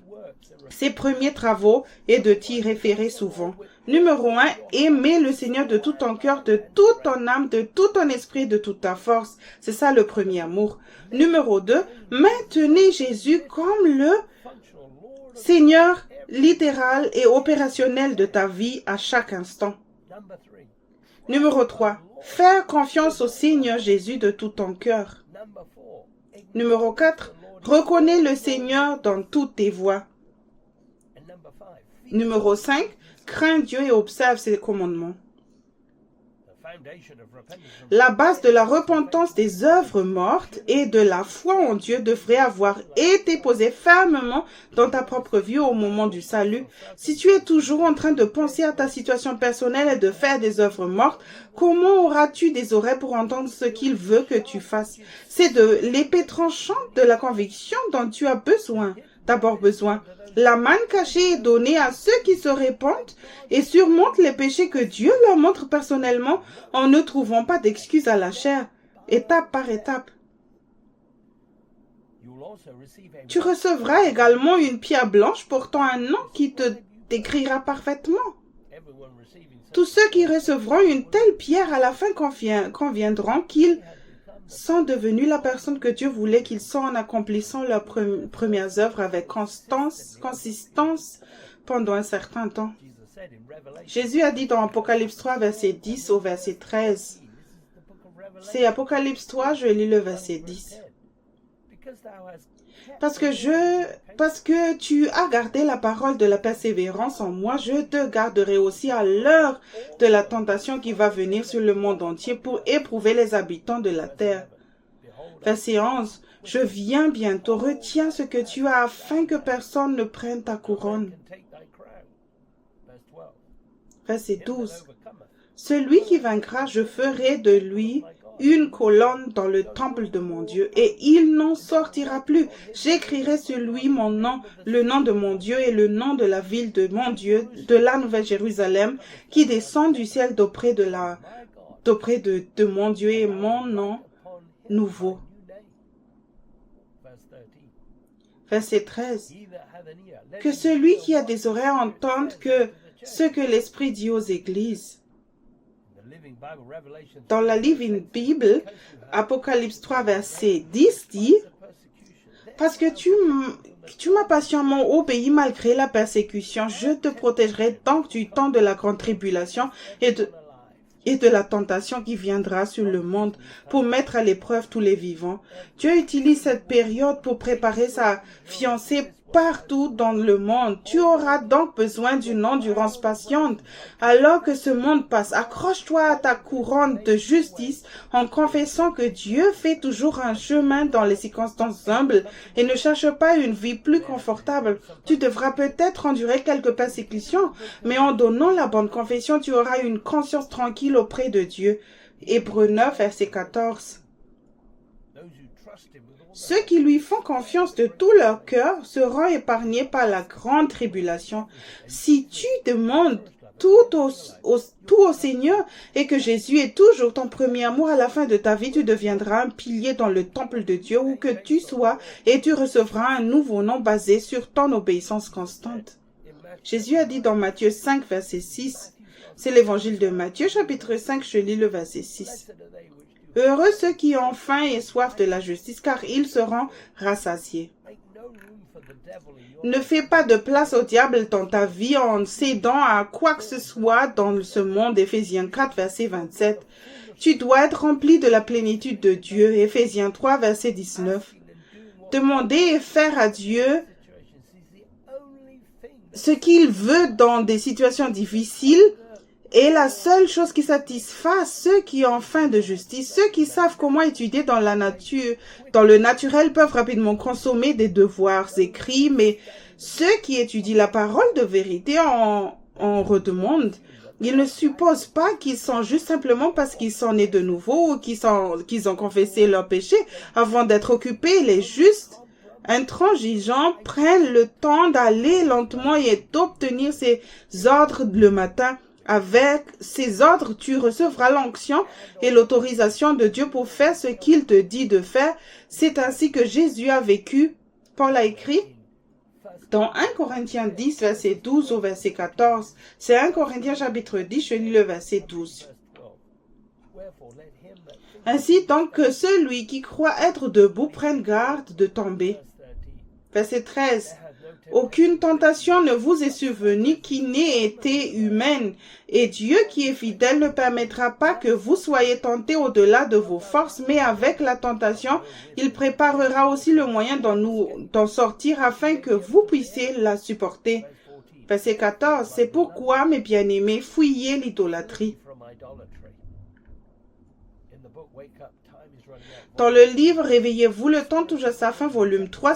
ces premiers travaux et de t'y référer souvent. Numéro 1, aimer le Seigneur de tout ton cœur, de toute ton âme, de tout ton esprit, de toute ta force. C'est ça le premier amour. Numéro 2, maintenez Jésus comme le Seigneur littéral et opérationnel de ta vie à chaque instant. Numéro 3, faire confiance au Seigneur Jésus de tout ton cœur. Numéro 4, reconnais le Seigneur dans toutes tes voies. Numéro 5, crains Dieu et observe ses commandements. La base de la repentance des œuvres mortes et de la foi en Dieu devrait avoir été posée fermement dans ta propre vie au moment du salut. Si tu es toujours en train de penser à ta situation personnelle et de faire des œuvres mortes, comment auras-tu des oreilles pour entendre ce qu'il veut que tu fasses? C'est de l'épée tranchante de la conviction dont tu as d'abord besoin. La manne cachée est donnée à ceux qui se répandent et surmontent les péchés que Dieu leur montre personnellement en ne trouvant pas d'excuses à la chair, étape par étape. Tu recevras également une pierre blanche portant un nom qui te décrira parfaitement. Tous ceux qui recevront une telle pierre à la fin conviendront qu'ils sont devenus la personne que Dieu voulait qu'ils soient en accomplissant leurs premières œuvres avec consistance pendant un certain temps. Jésus a dit dans Apocalypse 3, verset 10 au verset 13. C'est Apocalypse 3, je lis le verset 10. Parce que tu as gardé la parole de la persévérance en moi, je te garderai aussi à l'heure de la tentation qui va venir sur le monde entier pour éprouver les habitants de la terre. Verset 11. Je viens bientôt, retiens ce que tu as afin que personne ne prenne ta couronne. Verset 12. Celui qui vaincra, je ferai de lui une colonne dans le temple de mon Dieu, et il n'en sortira plus. J'écrirai sur lui mon nom, le nom de mon Dieu et le nom de la ville de mon Dieu, de la Nouvelle Jérusalem, qui descend du ciel d'auprès de mon Dieu et mon nom nouveau. Verset 13. Que celui qui a des oreilles entende ce que l'Esprit dit aux églises. Dans la Living Bible, Apocalypse 3, verset 10 dit: parce que tu m'as patiemment obéi malgré la persécution, je te protégerai donc du temps de la grande tribulation et de la tentation qui viendra sur le monde pour mettre à l'épreuve tous les vivants. Dieu utilise cette période pour préparer sa fiancée partout dans le monde. Tu auras donc besoin d'une endurance patiente. Alors que ce monde passe, accroche-toi à ta couronne de justice en confessant que Dieu fait toujours un chemin dans les circonstances humbles et ne cherche pas une vie plus confortable. Tu devras peut-être endurer quelques persécutions, mais en donnant la bonne confession, tu auras une conscience tranquille auprès de Dieu. Hébreux 9, verset 14. Ceux qui lui font confiance de tout leur cœur seront épargnés par la grande tribulation. Si tu demandes tout au Seigneur et que Jésus est toujours ton premier amour, à la fin de ta vie, tu deviendras un pilier dans le temple de Dieu où que tu sois et tu recevras un nouveau nom basé sur ton obéissance constante. Jésus a dit dans Matthieu 5, verset 6, c'est l'évangile de Matthieu, chapitre 5, je lis le verset 6. Heureux ceux qui ont faim et soif de la justice, car ils seront rassasiés. Ne fais pas de place au diable dans ta vie en cédant à quoi que ce soit dans ce monde. Éphésiens 4, verset 27. Tu dois être rempli de la plénitude de Dieu. Éphésiens 3, verset 19. Demander et faire à Dieu ce qu'il veut dans des situations difficiles est la seule chose qui satisfait ceux qui ont faim de justice. Ceux qui savent comment étudier dans la nature, dans le naturel, peuvent rapidement consommer des devoirs écrits, mais ceux qui étudient la parole de vérité en redemandent. Ils ne supposent pas qu'ils sont juste simplement parce qu'ils sont nés de nouveau ou qu'ils ont confessé leurs péchés avant d'être occupés. Les justes, intransigeants, prennent le temps d'aller lentement et d'obtenir ces ordres le matin. Avec ces ordres, tu recevras l'onction et l'autorisation de Dieu pour faire ce qu'il te dit de faire. C'est ainsi que Jésus a vécu. Paul a écrit dans 1 Corinthiens 10, verset 12 au verset 14. C'est 1 Corinthiens chapitre 10, je lis le verset 12. Ainsi donc que celui qui croit être debout prenne garde de tomber. Verset 13. Aucune tentation ne vous est survenue qui n'ait été humaine, et Dieu qui est fidèle ne permettra pas que vous soyez tentés au-delà de vos forces, mais avec la tentation, il préparera aussi le moyen d'en sortir afin que vous puissiez la supporter. Verset 14. C'est pourquoi, mes bien-aimés, fuyez l'idolâtrie. Dans le livre Réveillez-vous, le temps touche à sa fin, volume 3,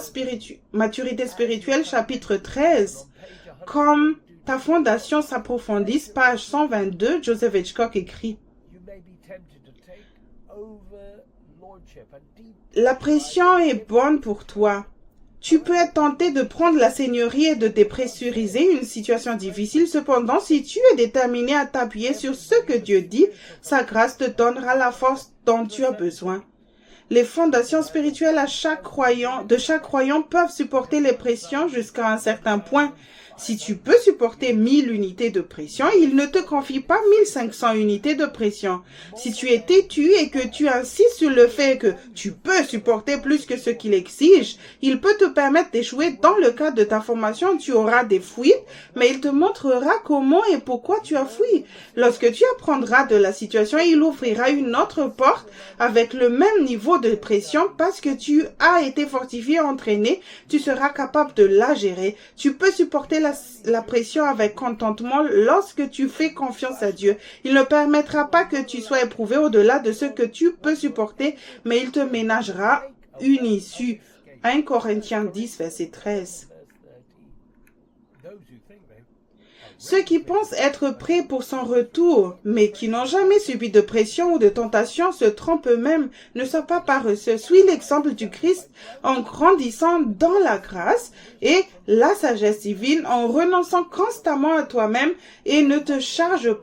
Maturité spirituelle, chapitre 13. Comme ta fondation s'approfondisse, page 122, Joseph Hitchcock écrit. La pression est bonne pour toi. Tu peux être tenté de prendre la seigneurie et de dépressuriser une situation difficile. Cependant, si tu es déterminé à t'appuyer sur ce que Dieu dit, sa grâce te donnera la force dont tu as besoin. Les fondations spirituelles de chaque croyant peuvent supporter les pressions jusqu'à un certain point. Si tu peux supporter 1000 unités de pression, il ne te confie pas 1500 unités de pression. Si tu es têtu et que tu insistes sur le fait que tu peux supporter plus que ce qu'il exige, il peut te permettre d'échouer. Dans le cadre de ta formation, tu auras des fuites, mais il te montrera comment et pourquoi tu as fui. Lorsque tu apprendras de la situation, il ouvrira une autre porte avec le même niveau de pression parce que tu as été fortifié, entraîné, tu seras capable de la gérer. Tu peux supporter la pression avec contentement lorsque tu fais confiance à Dieu. Il ne permettra pas que tu sois éprouvé au-delà de ce que tu peux supporter, mais il te ménagera une issue. 1 Corinthiens 10, verset 13. Ceux qui pensent être prêts pour son retour, mais qui n'ont jamais subi de pression ou de tentation, se trompent eux-mêmes, ne soient pas paresseux. Suis l'exemple du Christ en grandissant dans la grâce et la sagesse divine, en renonçant constamment à toi-même et en te chargeant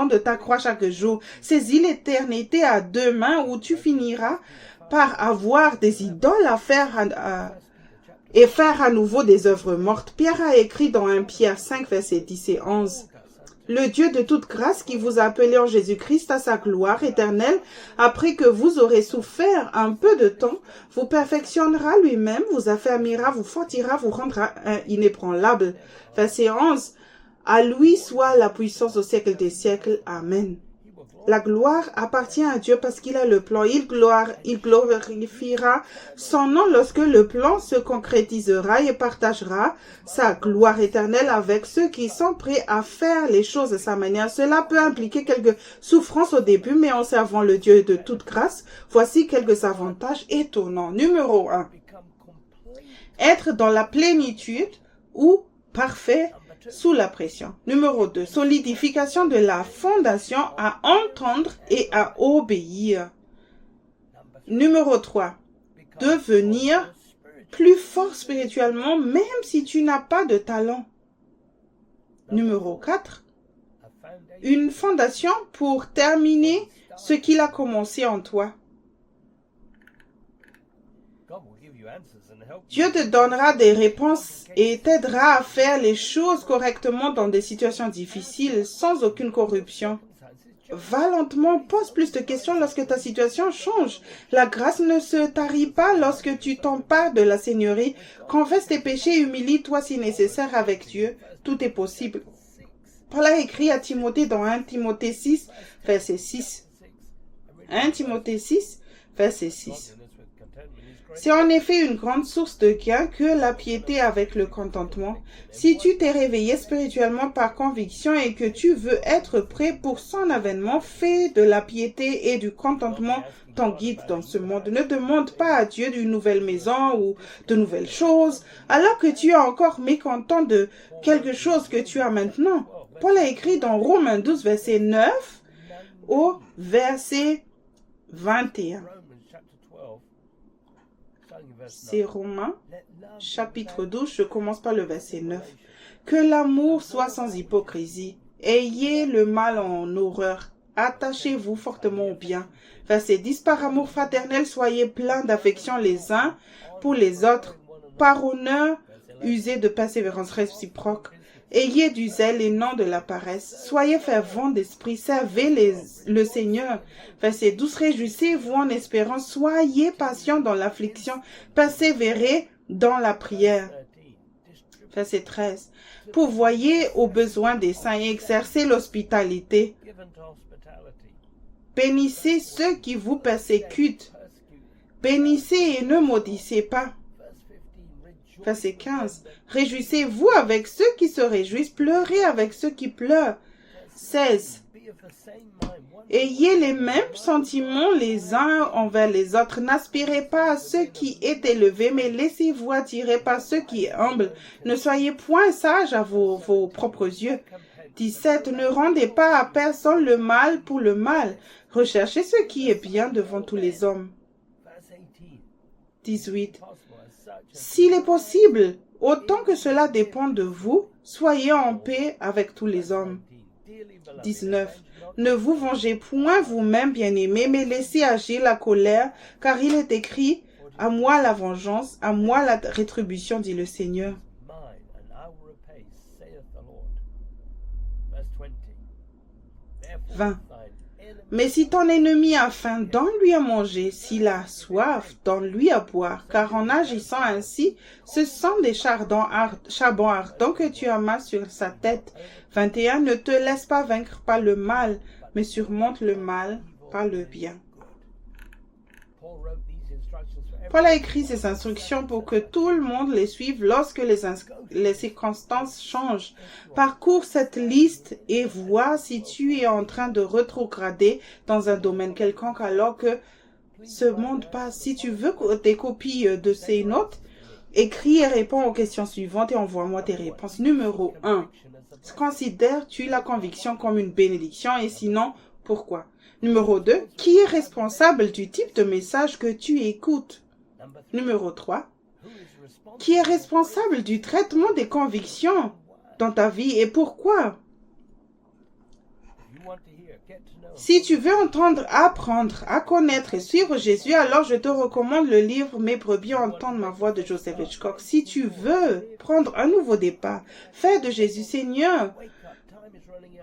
de ta croix chaque jour. Saisis l'éternité à deux mains où tu finiras par avoir des idoles à faire et faire à nouveau des œuvres mortes. Pierre a écrit dans 1 Pierre 5, versets 10 et 11. Le Dieu de toute grâce qui vous a appelé en Jésus-Christ à sa gloire éternelle, après que vous aurez souffert un peu de temps, vous perfectionnera lui-même, vous affermira, vous fortira, vous rendra inébranlable. Verset 11. À lui soit la puissance au siècle des siècles. Amen. La gloire appartient à Dieu parce qu'il a le plan. Il glorifiera son nom lorsque le plan se concrétisera et partagera sa gloire éternelle avec ceux qui sont prêts à faire les choses de sa manière. Cela peut impliquer quelques souffrances au début, mais en servant le Dieu de toute grâce, voici quelques avantages étonnants. Numéro 1. Être dans la plénitude ou parfait sous la pression. Numéro 2. Solidification de la fondation à entendre et à obéir. Numéro 3. Devenir plus fort spirituellement même si tu n'as pas de talent. Numéro 4. Une fondation pour terminer ce qu'il a commencé en toi. Dieu te donnera des réponses et t'aidera à faire les choses correctement dans des situations difficiles, sans aucune corruption. Va lentement, pose plus de questions lorsque ta situation change. La grâce ne se tarit pas lorsque tu t'empares de la Seigneurie. Confesse tes péchés et humilie-toi si nécessaire avec Dieu. Tout est possible. Paul a écrit à Timothée dans 1 Timothée 6, verset 6. 1 Timothée 6, verset 6. C'est en effet une grande source de gain que la piété avec le contentement. Si tu t'es réveillé spirituellement par conviction et que tu veux être prêt pour son avènement, fais de la piété et du contentement ton guide dans ce monde. Ne demande pas à Dieu d'une nouvelle maison ou de nouvelles choses, alors que tu es encore mécontent de quelque chose que tu as maintenant. Paul a écrit dans Romains 12, verset 9 au verset 21. C'est Romains, chapitre 12, je commence par le verset 9. Que l'amour soit sans hypocrisie. Ayez le mal en horreur. Attachez-vous fortement au bien. Verset 10. Par amour fraternel, soyez pleins d'affection les uns pour les autres. Par honneur, usez de persévérance réciproque. Ayez du zèle et non de la paresse. Soyez fervents d'esprit. Servez le Seigneur. Verset 12. Réjouissez-vous en espérant. Soyez patients dans l'affliction. Persévérez dans la prière. Verset 13. Pourvoyez aux besoins des saints et exercez l'hospitalité. Bénissez ceux qui vous persécutent. Bénissez et ne maudissez pas. Verset 15. Réjouissez-vous avec ceux qui se réjouissent, pleurez avec ceux qui pleurent. 16. Ayez les mêmes sentiments les uns envers les autres. N'aspirez pas à ceux qui est élevé, mais laissez-vous attirer par ceux qui est humble. Ne soyez point sages à vos propres yeux. 17. Ne rendez pas à personne le mal pour le mal. Recherchez ce qui est bien devant tous les hommes. 18. S'il est possible, autant que cela dépend de vous, soyez en paix avec tous les hommes. 19. Ne vous vengez point vous-même, bien-aimés, mais laissez agir la colère, car il est écrit, « À moi la vengeance, à moi la rétribution, dit le Seigneur. » 20. Mais si ton ennemi a faim, donne-lui à manger. S'il a soif, donne-lui à boire. Car en agissant ainsi, ce sont des charbons ardents que tu amasses sur sa tête. 21. Ne te laisse pas vaincre par le mal, mais surmonte le mal par le bien. Paul a écrit ces instructions pour que tout le monde les suive lorsque les circonstances changent. Parcours cette liste et vois si tu es en train de rétrograder dans un domaine quelconque alors que ce monde passe. Si tu veux des copies de ces notes, écris et réponds aux questions suivantes et envoie-moi tes réponses. Numéro 1. Considères-tu la conviction comme une bénédiction et sinon, pourquoi? Numéro 2. Qui est responsable du type de message que tu écoutes? Numéro 3. Qui est responsable du traitement des convictions dans ta vie et pourquoi? Si tu veux entendre, apprendre, à connaître et suivre Jésus, alors je te recommande le livre « Mes brebis entendent ma voix » de Joseph Hitchcock. Si tu veux prendre un nouveau départ, faire de Jésus Seigneur,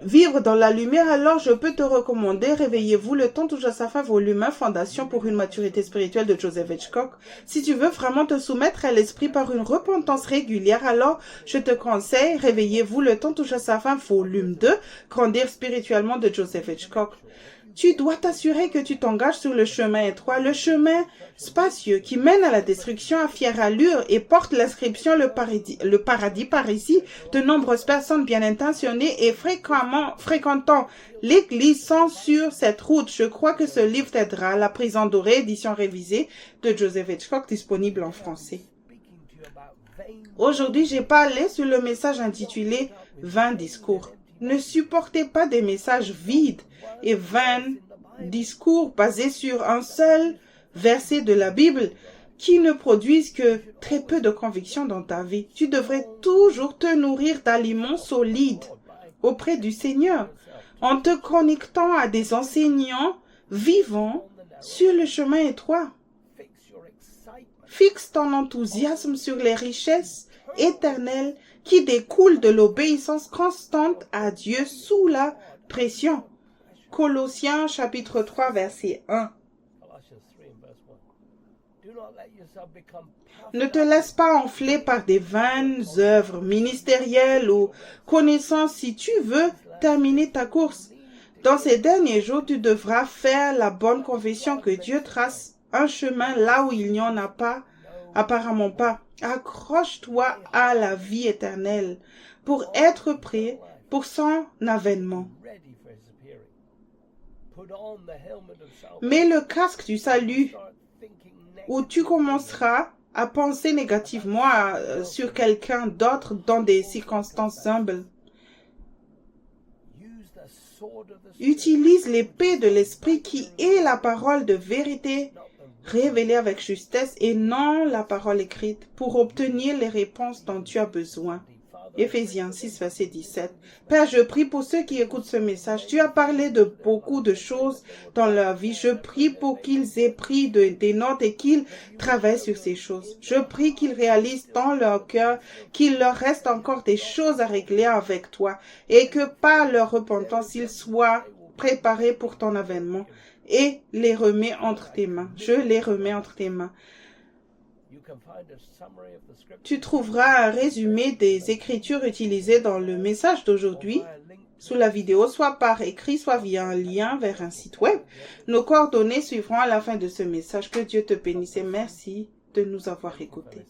vivre dans la lumière, alors je peux te recommander Réveillez-vous, le temps touche à sa fin, volume 1, Fondation pour une maturité spirituelle de Joseph Hitchcock. Si tu veux vraiment te soumettre à l'esprit par une repentance régulière, alors je te conseille Réveillez-vous, le temps touche à sa fin, volume 2, Grandir spirituellement de Joseph Hitchcock. Tu dois t'assurer que tu t'engages sur le chemin étroit, le chemin spacieux qui mène à la destruction à fière allure et porte l'inscription le paradis par ici. De nombreuses personnes bien intentionnées et fréquentant l'Église sont sur cette route. Je crois que ce livre t'aidera. La prison dorée, édition révisée de Joseph Hitchcock, disponible en français. Aujourd'hui, j'ai parlé sur le message intitulé « 20 discours ». Ne supportez pas des messages vides et vains discours basés sur un seul verset de la Bible qui ne produisent que très peu de conviction dans ta vie. Tu devrais toujours te nourrir d'aliments solides auprès du Seigneur en te connectant à des enseignants vivants sur le chemin étroit. Fixe ton enthousiasme sur les richesses éternelles qui découlent de l'obéissance constante à Dieu sous la pression. Colossiens chapitre 3 verset 1. Ne te laisse pas enfler par des vaines œuvres ministérielles ou connaissances si tu veux terminer ta course. Dans ces derniers jours, tu devras faire la bonne confession que Dieu trace un chemin là où il n'y en a pas, apparemment pas. Accroche-toi à la vie éternelle pour être prêt pour son avènement. Mets le casque du salut où tu commenceras à penser négativement sur quelqu'un d'autre dans des circonstances humbles. Utilise l'épée de l'esprit qui est la parole de vérité révélée avec justesse et non la parole écrite pour obtenir les réponses dont tu as besoin. Éphésiens 6, verset 17. Père, je prie pour ceux qui écoutent ce message. Tu as parlé de beaucoup de choses dans leur vie. Je prie pour qu'ils aient pris des notes et qu'ils travaillent sur ces choses. Je prie qu'ils réalisent dans leur cœur qu'il leur reste encore des choses à régler avec toi et que par leur repentance, ils soient préparés pour ton avènement et les remets entre tes mains. Je les remets entre tes mains. Tu trouveras un résumé des écritures utilisées dans le message d'aujourd'hui sous la vidéo, soit par écrit, soit via un lien vers un site web. Nos coordonnées suivront à la fin de ce message. Que Dieu te bénisse et merci de nous avoir écoutés.